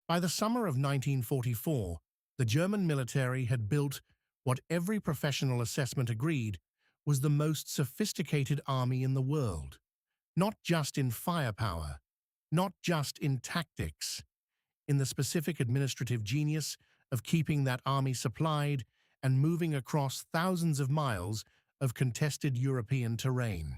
By the summer of 1944, the German military had built what every professional assessment agreed was the most sophisticated army in the world, not just in firepower, not just in tactics, in the specific administrative genius of keeping that army supplied and moving across thousands of miles of contested European terrain.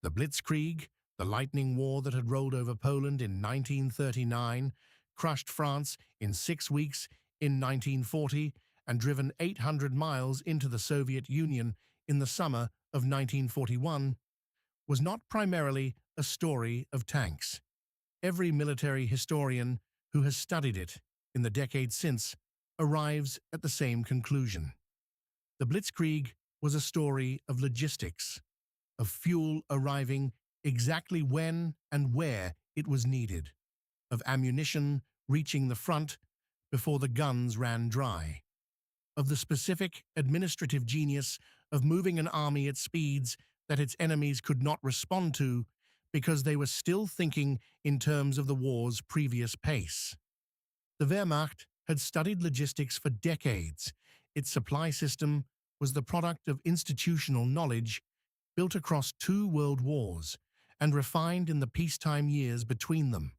The Blitzkrieg, the lightning war that had rolled over Poland in 1939, crushed France in 6 weeks in 1940, and driven 800 miles into the Soviet Union in the summer of 1941, was not primarily a story of tanks. Every military historian who has studied it in the decades since arrives at the same conclusion. The Blitzkrieg was a story of logistics, of fuel arriving exactly when and where it was needed, of ammunition reaching the front before the guns ran dry, of the specific administrative genius of moving an army at speeds that its enemies could not respond to because they were still thinking in terms of the war's previous pace. The Wehrmacht had studied logistics for decades. Its supply system was the product of institutional knowledge built across 2 world wars and refined in the peacetime years between them.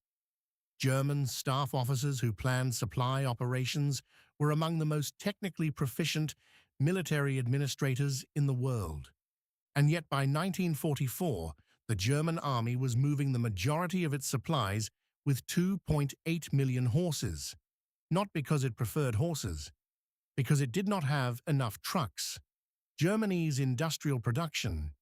German staff officers who planned supply operations were among the most technically proficient military administrators in the world. And yet by 1944, the German army was moving the majority of its supplies with 2.8 million horses, not because it preferred horses, because it did not have enough trucks. Germany's industrial production,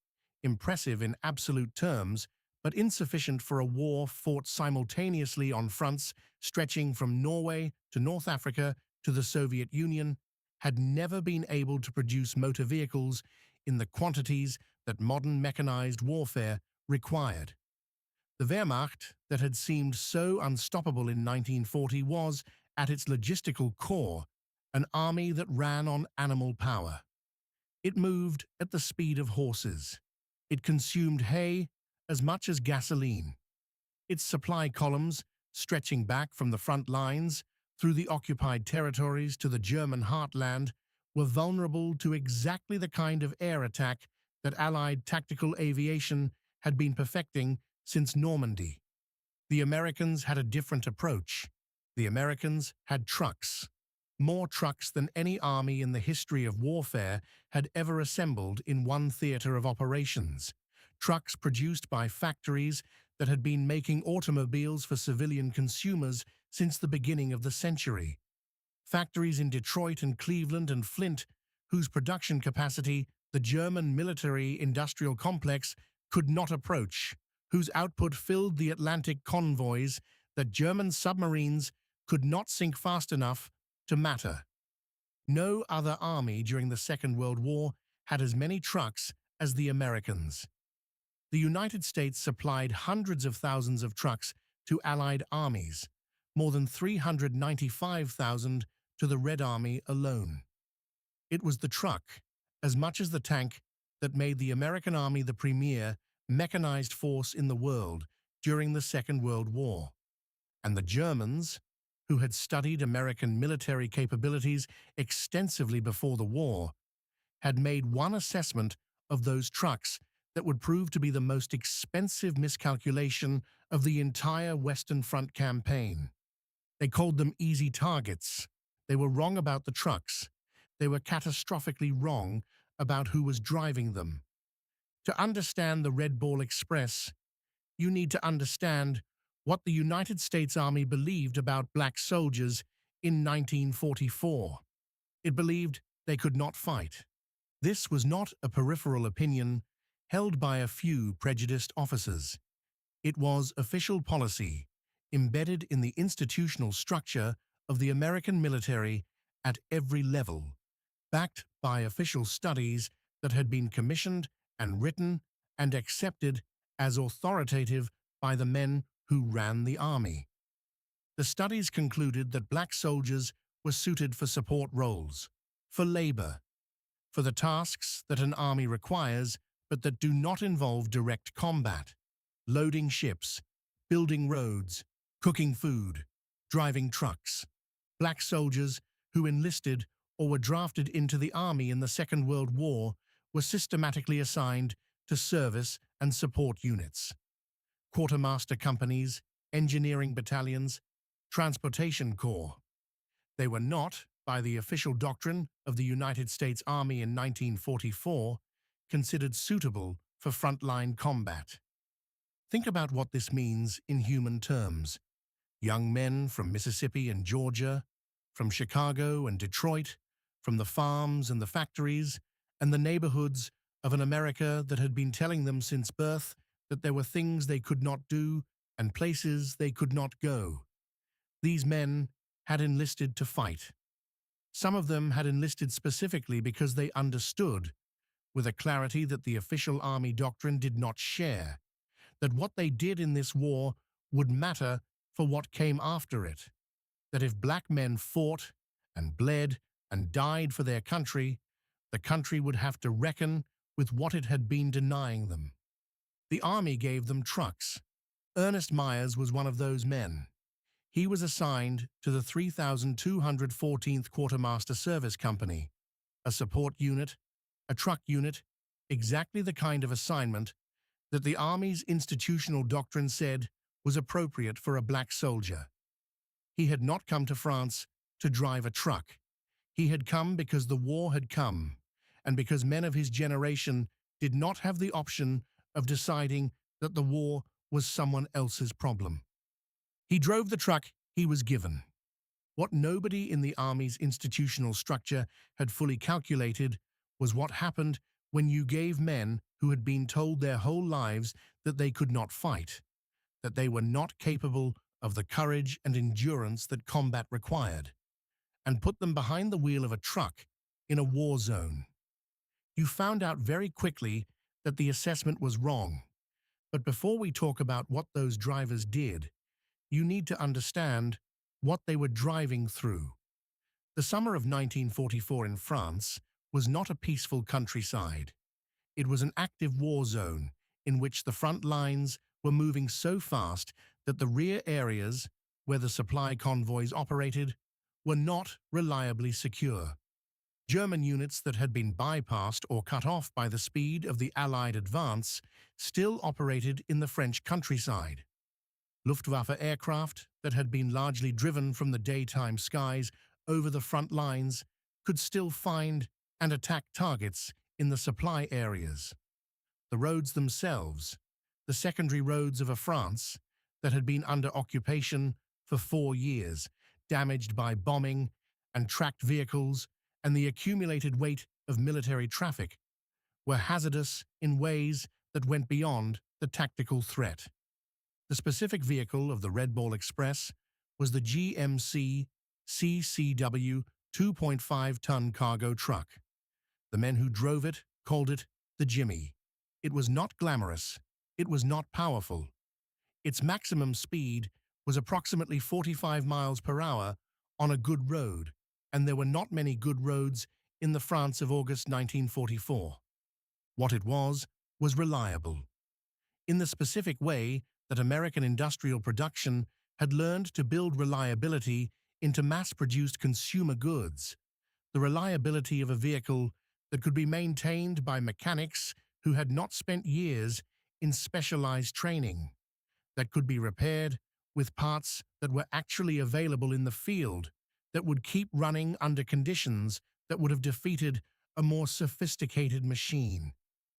impressive in absolute terms, but insufficient for a war fought simultaneously on fronts stretching from Norway to North Africa to the Soviet Union, had never been able to produce motor vehicles in the quantities that modern mechanized warfare required. The Wehrmacht, that had seemed so unstoppable in 1940, was, at its logistical core, an army that ran on animal power. It moved at the speed of horses. It consumed hay as much as gasoline. Its supply columns, stretching back from the front lines through the occupied territories to the German heartland, were vulnerable to exactly the kind of air attack that Allied tactical aviation had been perfecting since Normandy. The Americans had a different approach. The Americans had trucks. More trucks than any army in the history of warfare had ever assembled in one theater of operations. Trucks produced by factories that had been making automobiles for civilian consumers since the beginning of the century. Factories in Detroit and Cleveland and Flint, whose production capacity the German military-industrial complex could not approach, whose output filled the Atlantic convoys that German submarines could not sink fast enough to matter. No other army during the Second World War had as many trucks as the Americans. The United States supplied hundreds of thousands of trucks to Allied armies, more than 395,000 to the Red Army alone. It was the truck, as much as the tank, that made the American Army the premier mechanized force in the world during the Second World War. And the Germans, who had studied American military capabilities extensively before the war, had made one assessment of those trucks that would prove to be the most expensive miscalculation of the entire Western Front campaign. They called them easy targets. They were wrong about the trucks. They were catastrophically wrong about who was driving them. To understand the Red Ball Express, you need to understand what the United States Army believed about black soldiers in 1944. It believed they could not fight. This was not a peripheral opinion held by a few prejudiced officers. It was official policy, embedded in the institutional structure of the American military at every level, backed by official studies that had been commissioned and written and accepted as authoritative by the men who ran the army. The studies concluded that black soldiers were suited for support roles, for labor, for the tasks that an army requires but that do not involve direct combat, loading ships, building roads, cooking food, driving trucks. Black soldiers who enlisted or were drafted into the army in the Second World War were systematically assigned to service and support units. Quartermaster companies, engineering battalions, transportation corps. They were not, by the official doctrine of the United States Army in 1944, considered suitable for frontline combat. Think about what this means in human terms. Young men from Mississippi and Georgia, from Chicago and Detroit, from the farms and the factories and the neighborhoods of an America that had been telling them since birth that there were things they could not do and places they could not go. These men had enlisted to fight. Some of them had enlisted specifically because they understood, with a clarity that the official army doctrine did not share, that what they did in this war would matter for what came after it, that if black men fought and bled and died for their country, the country would have to reckon with what it had been denying them. The army gave them trucks. Ernest Myers was one of those men. He was assigned to the 3,214th Quartermaster Service Company, a support unit, a truck unit, exactly the kind of assignment that the Army's institutional doctrine said was appropriate for a black soldier. He had not come to France to drive a truck. He had come because the war had come, and because men of his generation did not have the option of deciding that the war was someone else's problem. He drove the truck he was given. What nobody in the Army's institutional structure had fully calculated was what happened when you gave men who had been told their whole lives that they could not fight, that they were not capable of the courage and endurance that combat required, and put them behind the wheel of a truck in a war zone. You found out very quickly that the assessment was wrong. But before we talk about what those drivers did, you need to understand what they were driving through. The summer of 1944 in France was not a peaceful countryside. It was an active war zone in which the front lines were moving so fast that the rear areas, where the supply convoys operated, were not reliably secure. German units that had been bypassed or cut off by the speed of the Allied advance still operated in the French countryside. Luftwaffe aircraft that had been largely driven from the daytime skies over the front lines could still find and attack targets in the supply areas. The roads themselves, the secondary roads of a France that had been under occupation for 4 years, damaged by bombing and tracked vehicles and the accumulated weight of military traffic, were hazardous in ways that went beyond the tactical threat. The specific vehicle of the Red Ball Express was the GMC CCW 2.5-ton cargo truck. The men who drove it called it the Jimmy. It was not glamorous. It was not powerful. Its maximum speed was approximately 45 miles per hour on a good road, and there were not many good roads in the France of August 1944. What it was reliable. In the specific way that American industrial production had learned to build reliability into mass-produced consumer goods, the reliability of a vehicle that could be maintained by mechanics who had not spent years in specialized training, that could be repaired with parts that were actually available in the field, that would keep running under conditions that would have defeated a more sophisticated machine.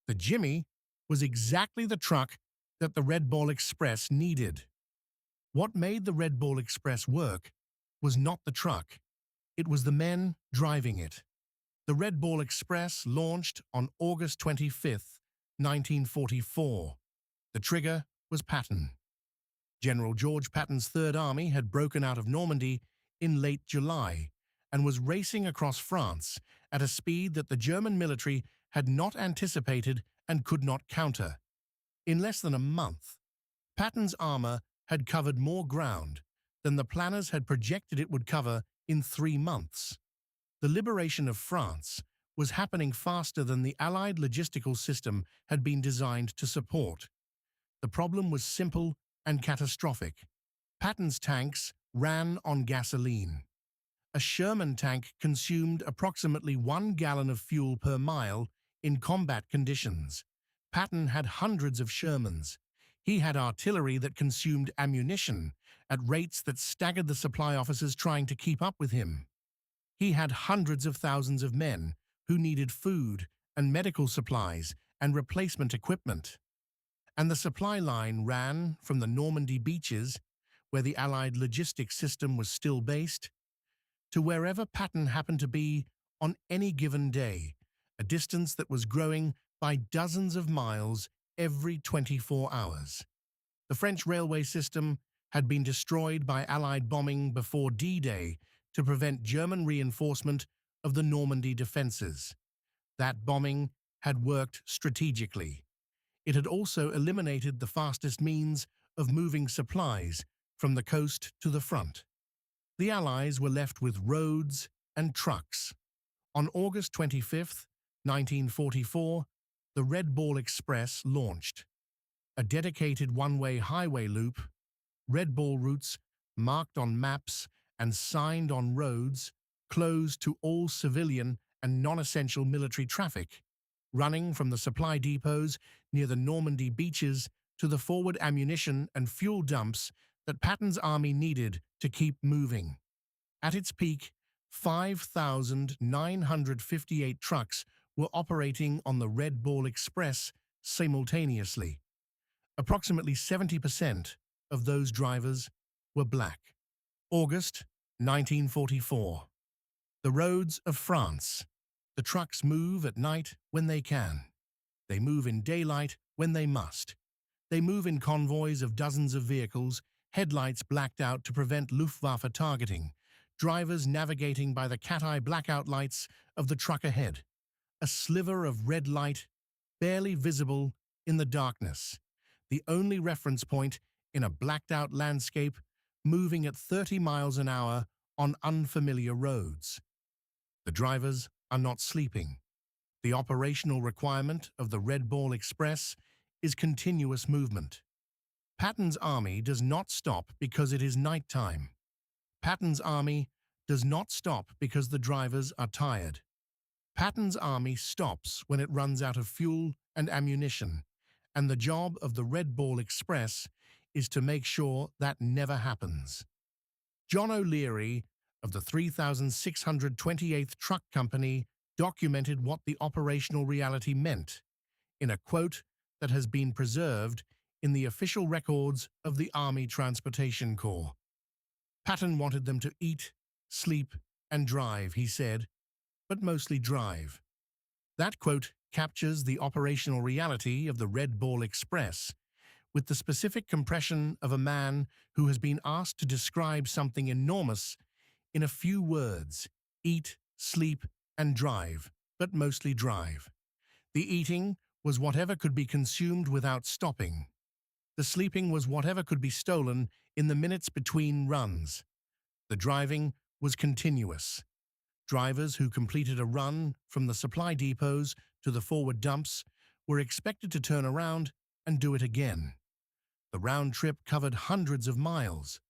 The Jimmy was exactly the truck that the Red Ball Express needed. What made the Red Ball Express work was not the truck. It was the men driving it. The Red Ball Express launched on August 25, 1944. The trigger was Patton. General George Patton's Third Army had broken out of Normandy in late July and was racing across France at a speed that the German military had not anticipated and could not counter. In less than a month, Patton's armor had covered more ground than the planners had projected it would cover in 3 months. The liberation of France was happening faster than the Allied logistical system had been designed to support. The problem was simple and catastrophic. Patton's tanks ran on gasoline. A Sherman tank consumed approximately 1 gallon of fuel per mile in combat conditions. Patton had hundreds of Shermans. He had artillery that consumed ammunition at rates that staggered the supply officers trying to keep up with him. He had hundreds of thousands of men who needed food and medical supplies and replacement equipment. And the supply line ran from the Normandy beaches, where the Allied logistics system was still based, to wherever Patton happened to be on any given day, a distance that was growing by dozens of miles every 24 hours. The French railway system had been destroyed by Allied bombing before D-Day to prevent German reinforcement of the Normandy defenses. That bombing had worked strategically. It had also eliminated the fastest means of moving supplies from the coast to the front. The Allies were left with roads and trucks. On August 25, 1944, the Red Ball Express launched. A dedicated one-way highway loop, Red Ball routes marked on maps and signed on roads, closed to all civilian and non-essential military traffic, running from the supply depots near the Normandy beaches to the forward ammunition and fuel dumps that Patton's army needed to keep moving. At its peak, 5,958 trucks were operating on the Red Ball Express simultaneously. Approximately 70% of those drivers were black. August 1944. The roads of France. The trucks move at night when they can. They move in daylight when they must. They move in convoys of dozens of vehicles, headlights blacked out to prevent Luftwaffe targeting, drivers navigating by the cat-eye blackout lights of the truck ahead. A sliver of red light, barely visible in the darkness. The only reference point in a blacked-out landscape, moving at 30 miles an hour on unfamiliar roads. The drivers are not sleeping. The operational requirement of the Red Ball Express is continuous movement. Patton's army does not stop because it is nighttime. Patton's army does not stop because the drivers are tired. Patton's army stops when it runs out of fuel and ammunition, and the job of the Red Ball Express is to make sure that never happens. John O'Leary of the 3628th Truck Company documented what the operational reality meant in a quote that has been preserved in the official records of the Army Transportation Corps. Patton wanted them to eat, sleep, and drive, he said, but mostly drive. That quote captures the operational reality of the Red Ball Express, with the specific compression of a man who has been asked to describe something enormous in a few words: eat, sleep, and drive, but mostly drive. The eating was whatever could be consumed without stopping. The sleeping was whatever could be stolen in the minutes between runs. The driving was continuous. Drivers who completed a run from the supply depots to the forward dumps were expected to turn around and do it again. The round trip covered hundreds of miles.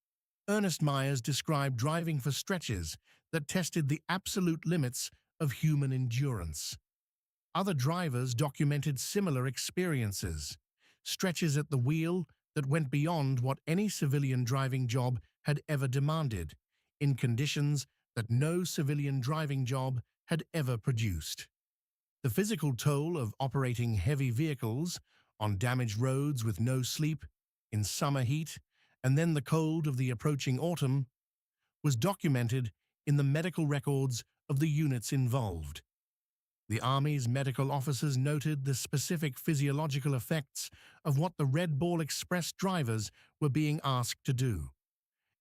Ernest Myers described driving for stretches that tested the absolute limits of human endurance. Other drivers documented similar experiences, stretches at the wheel that went beyond what any civilian driving job had ever demanded, in conditions that no civilian driving job had ever produced. The physical toll of operating heavy vehicles on damaged roads with no sleep, in summer heat, and then the cold of the approaching autumn, was documented in the medical records of the units involved. The Army's medical officers noted the specific physiological effects of what the Red Ball Express drivers were being asked to do.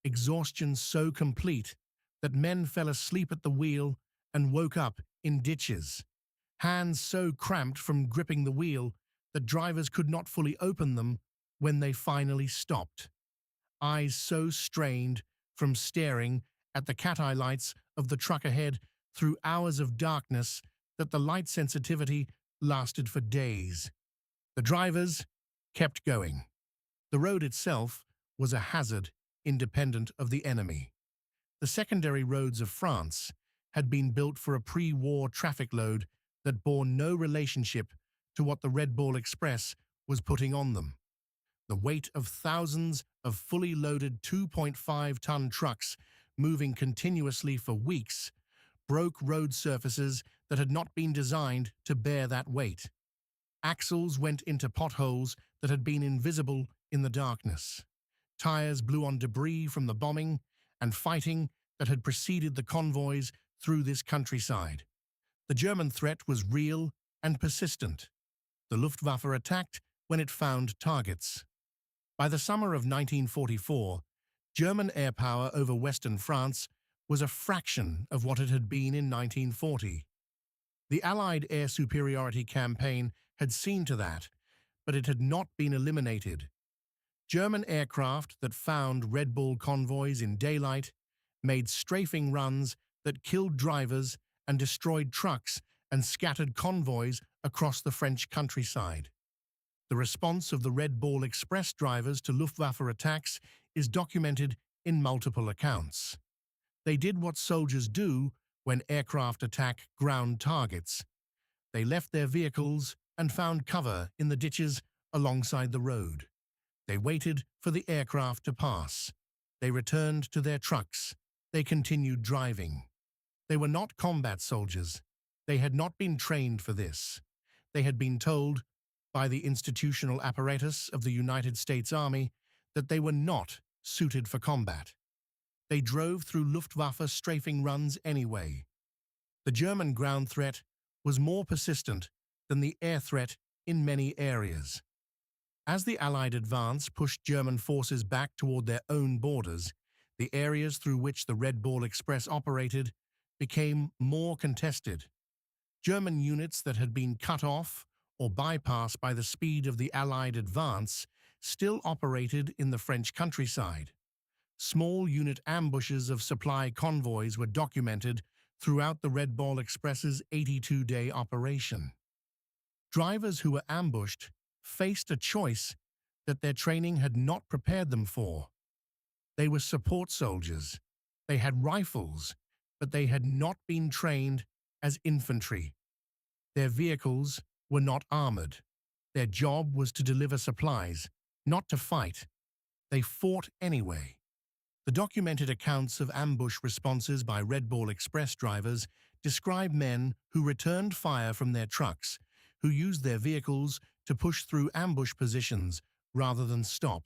Exhaustion so complete that men fell asleep at the wheel and woke up in ditches. Hands so cramped from gripping the wheel that drivers could not fully open them when they finally stopped. Eyes so strained from staring at the cat-eye lights of the truck ahead through hours of darkness that the light sensitivity lasted for days. The drivers kept going. The road itself was a hazard independent of the enemy. The secondary roads of France had been built for a pre-war traffic load that bore no relationship to what the Red Ball Express was putting on them. The weight of thousands of fully loaded 2.5-ton trucks moving continuously for weeks broke road surfaces that had not been designed to bear that weight. Axles went into potholes that had been invisible in the darkness. Tires blew on debris from the bombing and fighting that had preceded the convoys through this countryside. The German threat was real and persistent. The Luftwaffe attacked when it found targets. By the summer of 1944, German air power over Western France was a fraction of what it had been in 1940. The Allied air superiority campaign had seen to that, but it had not been eliminated. German aircraft that found Red Bull convoys in daylight made strafing runs that killed drivers and destroyed trucks and scattered convoys across the French countryside. The response of the Red Ball Express drivers to Luftwaffe attacks is documented in multiple accounts. They did what soldiers do when aircraft attack ground targets. They left their vehicles and found cover in the ditches alongside the road. They waited for the aircraft to pass. They returned to their trucks. They continued driving. They were not combat soldiers. They had not been trained for this. They had been told by the institutional apparatus of the United States Army that they were not suited for combat. They drove through Luftwaffe strafing runs anyway. The German ground threat was more persistent than the air threat in many areas. As the Allied advance pushed German forces back toward their own borders, the areas through which the Red Ball Express operated became more contested. German units that had been cut off or bypassed by the speed of the Allied advance still operated in the French countryside. Small unit ambushes of supply convoys were documented throughout the Red Ball Express's 82-day operation. Drivers who were ambushed faced a choice that their training had not prepared them for. They were support soldiers. They had rifles, but they had not been trained as infantry. Their vehicles were not armored. Their job was to deliver supplies, not to fight. They fought anyway. The documented accounts of ambush responses by Red Ball Express drivers describe men who returned fire from their trucks, who used their vehicles to push through ambush positions rather than stop,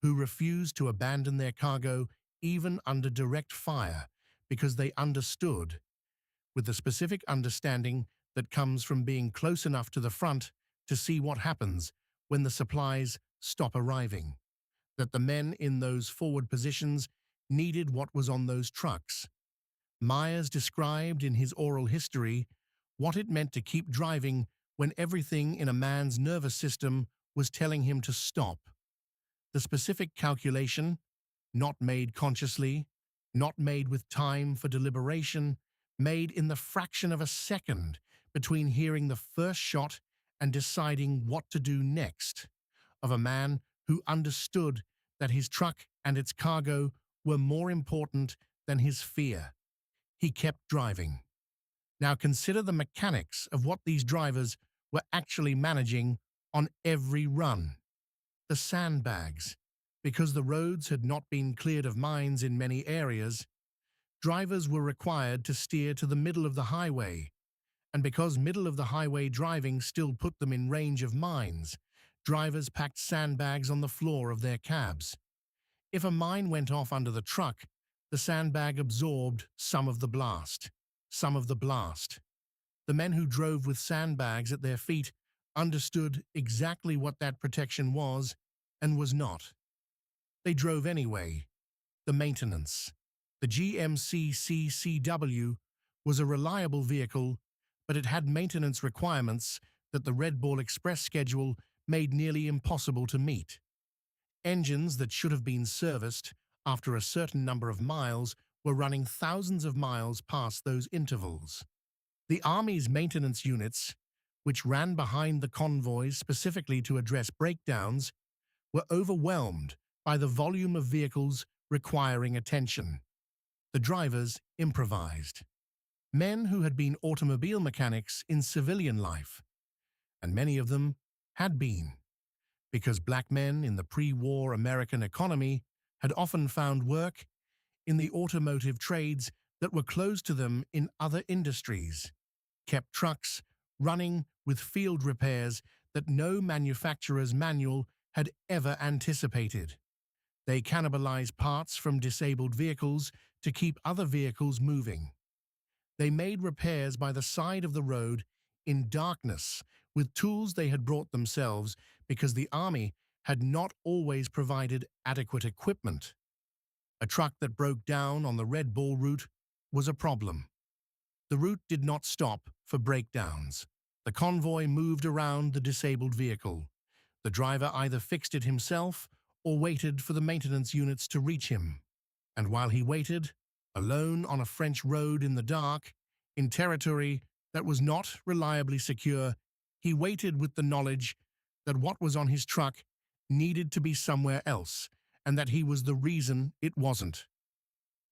who refused to abandon their cargo even under direct fire because they understood, with the specific understanding that comes from being close enough to the front to see what happens when the supplies stop arriving, that the men in those forward positions needed what was on those trucks. Myers described in his oral history what it meant to keep driving when everything in a man's nervous system was telling him to stop. The specific calculation, not made consciously, not made with time for deliberation, made in the fraction of a second between hearing the first shot and deciding what to do next, of a man who understood that his truck and its cargo were more important than his fear. He kept driving. Now consider the mechanics of what these drivers were actually managing on every run. The sandbags. Because the roads had not been cleared of mines in many areas, drivers were required to steer to the middle of the highway. And because middle-of-the-highway driving still put them in range of mines, drivers packed sandbags on the floor of their cabs. If a mine went off under the truck, the sandbag absorbed some of the blast. The men who drove with sandbags at their feet understood exactly what that protection was and was not. They drove anyway. The maintenance. The GMC CCW was a reliable vehicle, but it had maintenance requirements that the Red Ball Express schedule made nearly impossible to meet. Engines that should have been serviced after a certain number of miles were running thousands of miles past those intervals. The Army's maintenance units, which ran behind the convoys specifically to address breakdowns, were overwhelmed by the volume of vehicles requiring attention. The drivers improvised. Men who had been automobile mechanics in civilian life, and many of them had been, because black men in the pre-war American economy had often found work in the automotive trades that were closed to them in other industries, kept trucks running with field repairs that no manufacturer's manual had ever anticipated. They cannibalized parts from disabled vehicles to keep other vehicles moving. They made repairs by the side of the road in darkness with tools they had brought themselves because the Army had not always provided adequate equipment. A truck that broke down on the Red Ball route was a problem. The route did not stop for breakdowns. The convoy moved around the disabled vehicle. The driver either fixed it himself or waited for the maintenance units to reach him. And while he waited, alone on a French road in the dark, in territory that was not reliably secure, he waited with the knowledge that what was on his truck needed to be somewhere else, and that he was the reason it wasn't.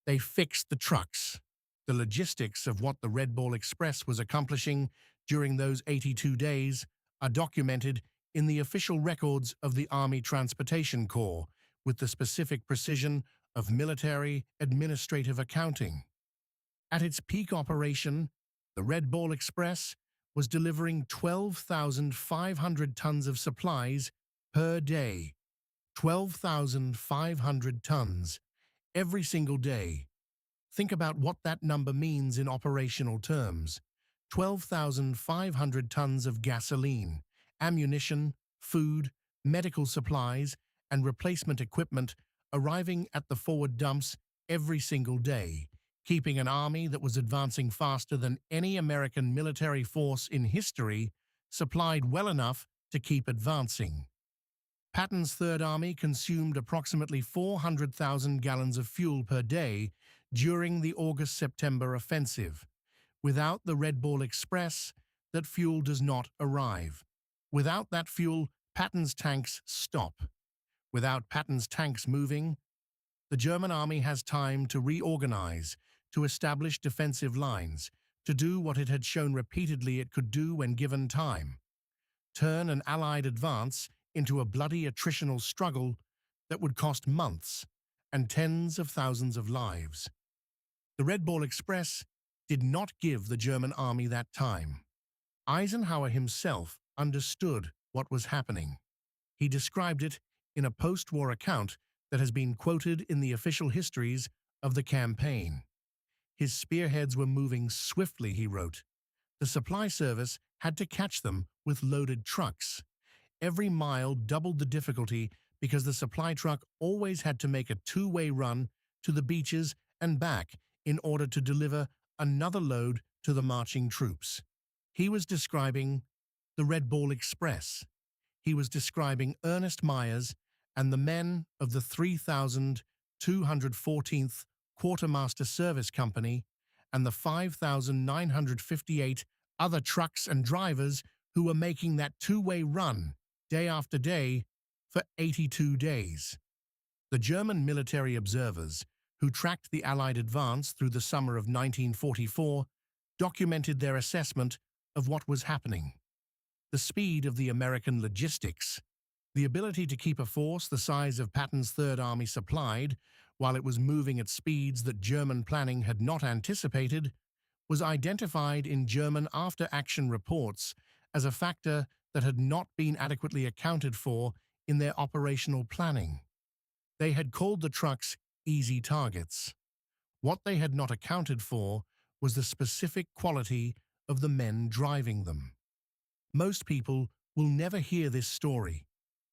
They fixed the trucks. The logistics of what the Red Ball Express was accomplishing during those 82 days are documented in the official records of the Army Transportation Corps with the specific precision of military administrative accounting. At its peak operation, the Red Ball Express was delivering 12,500 tons of supplies per day. 12,500 tons every single day. Think about what that number means in operational terms. 12,500 tons of gasoline, ammunition, food, medical supplies, and replacement equipment arriving at the forward dumps every single day, keeping an army that was advancing faster than any American military force in history supplied well enough to keep advancing. Patton's Third Army consumed approximately 400,000 gallons of fuel per day during the August-September offensive. Without the Red Ball Express, that fuel does not arrive. Without that fuel, Patton's tanks stop. Without Patton's tanks moving, the German army has time to reorganize, to establish defensive lines, to do what it had shown repeatedly it could do when given time. Turn an Allied advance into a bloody attritional struggle that would cost months and tens of thousands of lives. The Red Ball Express did not give the German army that time. Eisenhower himself understood what was happening. He described it in a post-war account that has been quoted in the official histories of the campaign. His spearheads were moving swiftly, he wrote. The supply service had to catch them with loaded trucks. Every mile doubled the difficulty because the supply truck always had to make a two-way run to the beaches and back in order to deliver another load to the marching troops. He was describing the Red Ball Express. He was describing Ernest Myers and the men of the 3,214th Quartermaster Service Company and the 5,958 other trucks and drivers who were making that two-way run day after day for 82 days. The German military observers who tracked the Allied advance through the summer of 1944 documented their assessment of what was happening. The speed of the American logistics, the ability to keep a force the size of Patton's Third Army supplied while it was moving at speeds that German planning had not anticipated, was identified in German after-action reports as a factor that had not been adequately accounted for in their operational planning. They had called the trucks easy targets. What they had not accounted for was the specific quality of the men driving them. Most people will never hear this story.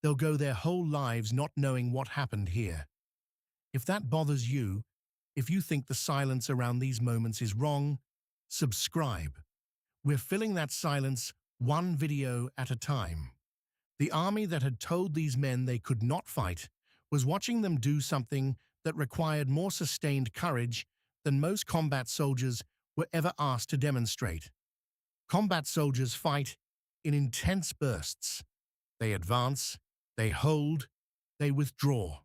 They'll go their whole lives not knowing what happened here. If that bothers you, if you think the silence around these moments is wrong, subscribe. We're filling that silence one video at a time. The army that had told these men they could not fight was watching them do something that required more sustained courage than most combat soldiers were ever asked to demonstrate. Combat soldiers fight in intense bursts. They advance, they hold, they withdraw.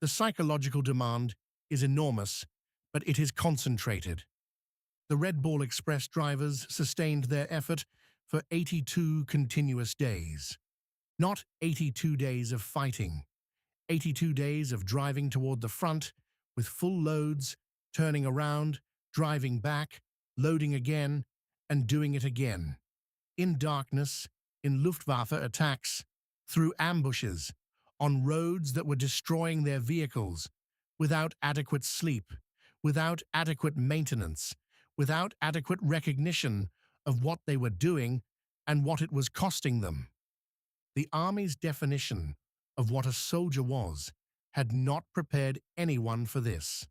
The psychological demand is enormous, but it is concentrated. The Red Ball Express drivers sustained their effort for 82 continuous days. Not 82 days of fighting, 82 days of driving toward the front with full loads, turning around, driving back, loading again, and doing it again. In darkness, in Luftwaffe attacks, through ambushes, on roads that were destroying their vehicles, without adequate sleep, without adequate maintenance, without adequate recognition of what they were doing and what it was costing them. The Army's definition of what a soldier was had not prepared anyone for this.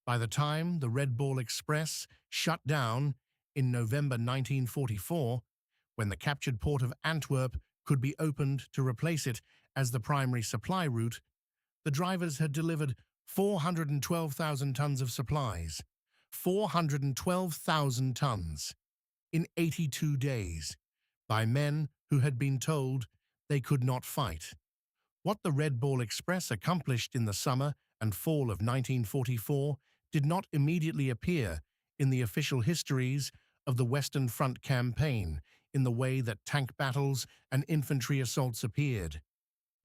By the time the Red Ball Express shut down in November 1944, when the captured port of Antwerp could be opened to replace it as the primary supply route, the drivers had delivered 412,000 tons of supplies. 412,000 tons in 82 days by men who had been told they could not fight. What the Red Ball Express accomplished in the summer and fall of 1944 did not immediately appear in the official histories of the Western Front campaign in the way that tank battles and infantry assaults appeared.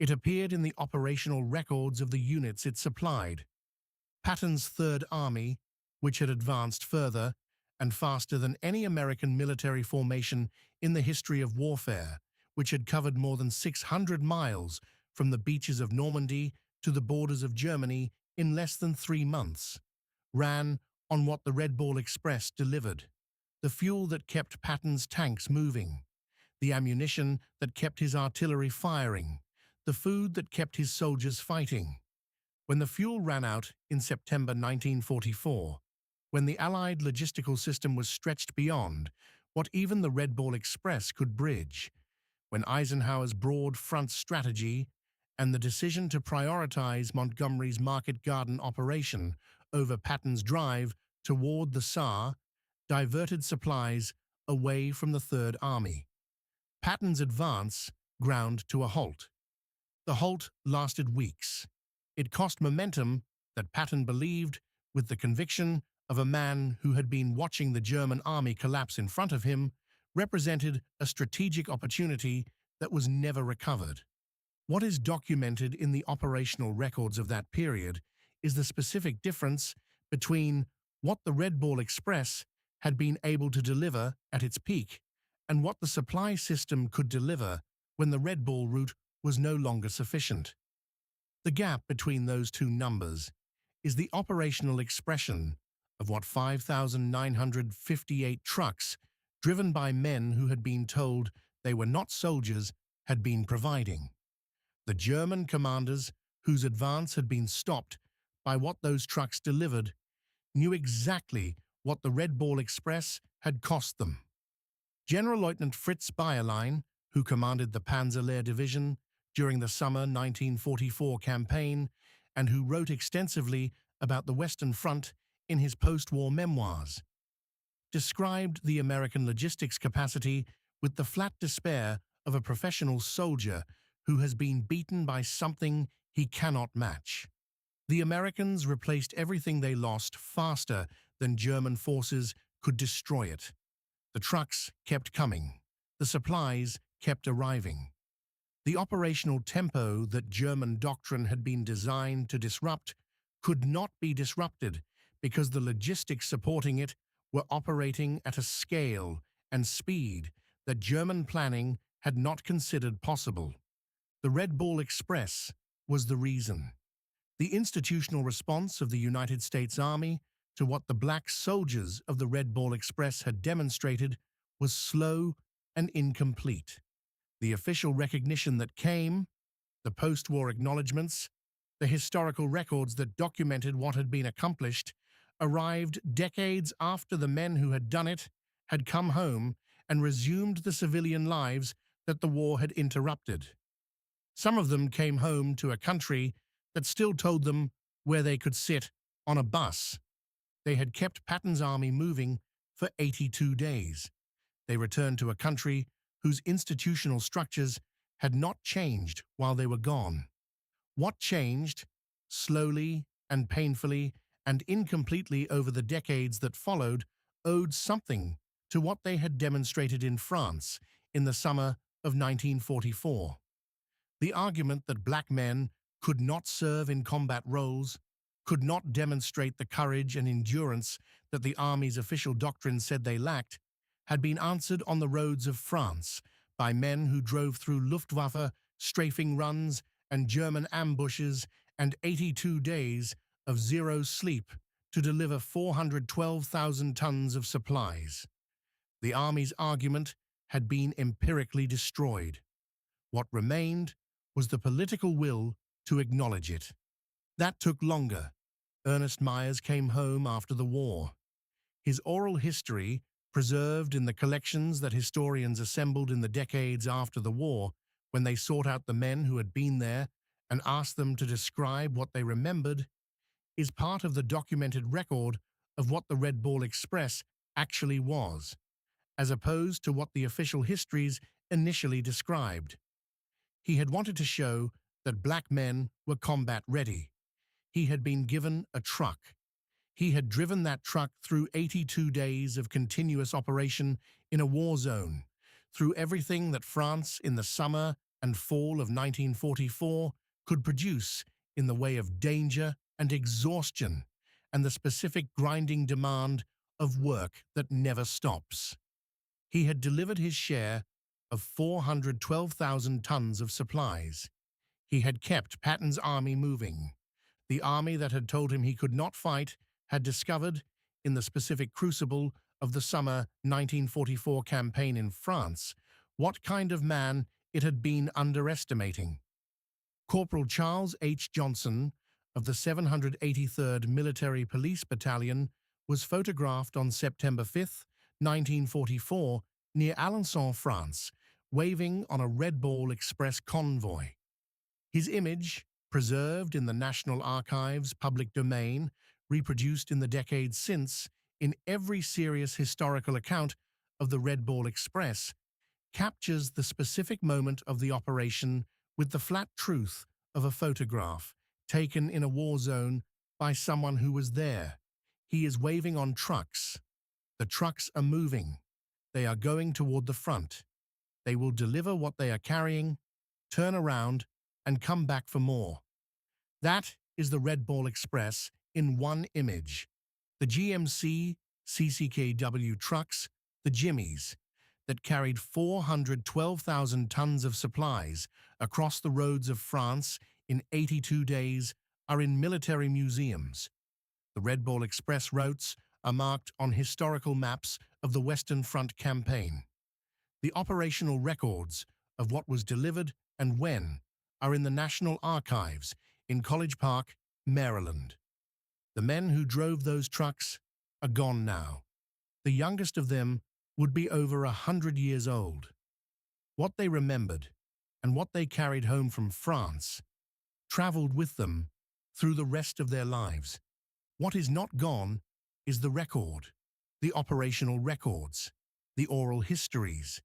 It appeared in the operational records of the units it supplied. Patton's Third Army, which had advanced further and faster than any American military formation in the history of warfare, which had covered more than 600 miles from the beaches of Normandy to the borders of Germany in less than 3 months, ran on what the Red Ball Express delivered: the fuel that kept Patton's tanks moving, the ammunition that kept his artillery firing, the food that kept his soldiers fighting. When the fuel ran out in September 1944, when the Allied logistical system was stretched beyond what even the Red Ball Express could bridge, when Eisenhower's broad front strategy and the decision to prioritize Montgomery's Market Garden operation over Patton's drive toward the Saar diverted supplies away from the Third Army, Patton's advance ground to a halt. The halt lasted weeks. It cost momentum that Patton believed, with the conviction of a man who had been watching the German army collapse in front of him, represented a strategic opportunity that was never recovered. What is documented in the operational records of that period is the specific difference between what the Red Ball Express had been able to deliver at its peak and what the supply system could deliver when the Red Ball route was no longer sufficient. The gap between those two numbers is the operational expression of what 5,958 trucks, driven by men who had been told they were not soldiers, had been providing. The German commanders, whose advance had been stopped by what those trucks delivered, knew exactly what the Red Ball Express had cost them. General Lieutenant Fritz Bayerlein, who commanded the Panzer Division during the summer 1944 campaign and who wrote extensively about the Western Front in his post-war memoirs, described the American logistics capacity with the flat despair of a professional soldier who has been beaten by something he cannot match. The Americans replaced everything they lost faster than German forces could destroy it. The trucks kept coming. The supplies kept arriving. The operational tempo that German doctrine had been designed to disrupt could not be disrupted because the logistics supporting it were operating at a scale and speed that German planning had not considered possible. The Red Ball Express was the reason. The institutional response of the United States Army to what the black soldiers of the Red Ball Express had demonstrated was slow and incomplete. The official recognition that came, the post-war acknowledgments, the historical records that documented what had been accomplished, arrived decades after the men who had done it had come home and resumed the civilian lives that the war had interrupted. Some of them came home to a country that still told them where they could sit on a bus. They had kept Patton's army moving for 82 days. They returned to a country whose institutional structures had not changed while they were gone. What changed slowly and painfully and incompletely over the decades that followed, owed something to what they had demonstrated in France in the summer of 1944. The argument that black men could not serve in combat roles, could not demonstrate the courage and endurance that the army's official doctrine said they lacked, had been answered on the roads of France by men who drove through Luftwaffe strafing runs and German ambushes and 82 days of zero sleep to deliver 412,000 tons of supplies. The army's argument had been empirically destroyed. What remained was the political will to acknowledge it. That took longer. Ernest Myers came home after the war. His oral history, preserved in the collections that historians assembled in the decades after the war, when they sought out the men who had been there and asked them to describe what they remembered, is part of the documented record of what the Red Ball Express actually was, as opposed to what the official histories initially described. He had wanted to show that black men were combat ready. He had been given a truck. He had driven that truck through 82 days of continuous operation in a war zone, through everything that France in the summer and fall of 1944 could produce in the way of danger and exhaustion and the specific grinding demand of work that never stops. He had delivered his share of 412,000 tons of supplies. He had kept Patton's army moving. The army that had told him he could not fight had discovered, in the specific crucible of the summer 1944 campaign in France, what kind of man it had been underestimating. Corporal Charles H. Johnson of the 783rd Military Police Battalion was photographed on September 5, 1944, near Alençon, France, waving on a Red Ball Express convoy. His image, preserved in the National Archives public domain, reproduced in the decades since in every serious historical account of the Red Ball Express, captures the specific moment of the operation with the flat truth of a photograph taken in a war zone by someone who was there. He is waving on trucks. The trucks are moving. They are going toward the front. They will deliver what they are carrying, turn around, and come back for more. That is the Red Ball Express in one image. The GMC CCKW trucks, the Jimmies, that carried 412,000 tons of supplies across the roads of France in 82 days, are in military museums. The Red Ball Express routes are marked on historical maps of the Western Front campaign. The operational records of what was delivered and when are in the National Archives in College Park, Maryland. The men who drove those trucks are gone now. The youngest of them would be over 100 years old. What they remembered and what they carried home from France traveled with them through the rest of their lives. What is not gone is the record, the operational records, the oral histories,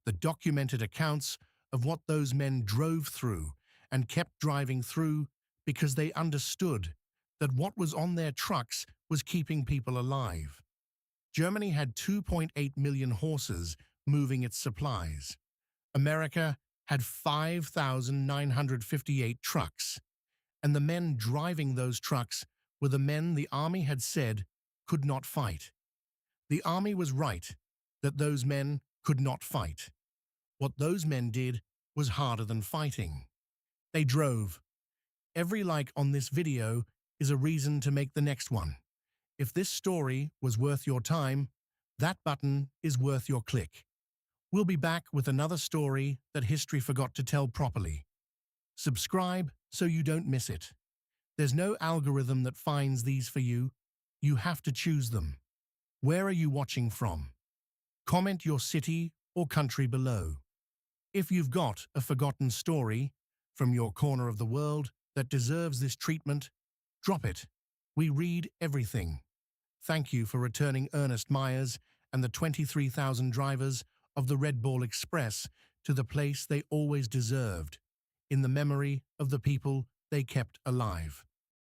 the documented accounts of what those men drove through and kept driving through because they understood that what was on their trucks was keeping people alive. Germany had 2.8 million horses moving its supplies. America had 5,958 trucks, and the men driving those trucks were the men the army had said could not fight. The army was right that those men could not fight. What those men did was harder than fighting. They drove. Every like on this video is a reason to make the next one. If this story was worth your time, that button is worth your click. We'll be back with another story that history forgot to tell properly. Subscribe so you don't miss it. There's no algorithm that finds these for you. You have to choose them. Where are you watching from? Comment your city or country below. If you've got a forgotten story from your corner of the world that deserves this treatment, drop it. We read everything. Thank you for returning Ernest Myers and the 23,000 drivers of the Red Ball Express to the place they always deserved, in the memory of the people they kept alive.